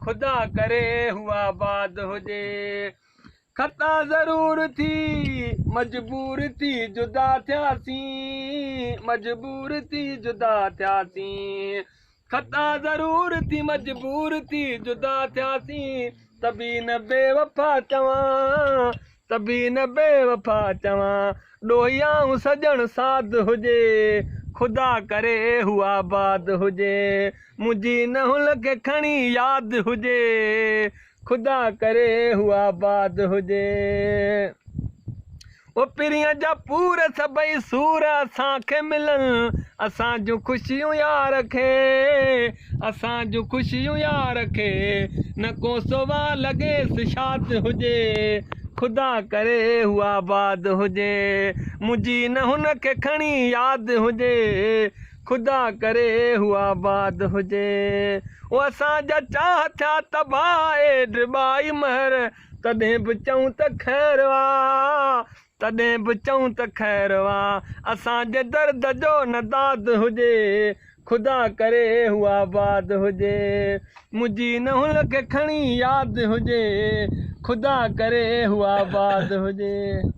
खुदा करे हुआ आबाद हुजे। खता ज़रूर थी मजबूर थी जुदा थियासीं, मजबूर थी जुदा थियासीं। खता ज़रूर थी मजबूर थी जुदा थियासीं, तभी न बेवफा चवां, तभी न बेवफा चवां। ॾोहियाऊं सजण साध हुजे, खुदा करे हुआ आबाद हुजे। मुंहिंजी नहुल खे खणी यादि हुजे, खुदा करे हुआ आबाद हुजे। ओ पिरीअ जा पूर सभई सूर असांखे मिलनि, असां जूं ख़ुशियूं यार खे, असां जूं ख़ुशियूं यार खे। न को सोवा लॻेसि शाद हुजे, खुदा करे हुआ आबाद हुजे। मुंहिंजी न हुन खे खणी यादि हुजे, खुदा करे हुआ आबाद हुजे। ओ असांजा चाह थिया तबाह ॾिबाई महर, तॾहिं बि चऊं त ख़ैरु आहे, तॾहिं बि चऊं त ख़ैरु आहे। असांजे दर्द जो न दाद हुजे, खुदा करे हुआ आबाद हुजे। मुंहिंजी नहुल खे खणी यादि हुजे, खुदा करे हुआ आबाद हुजे।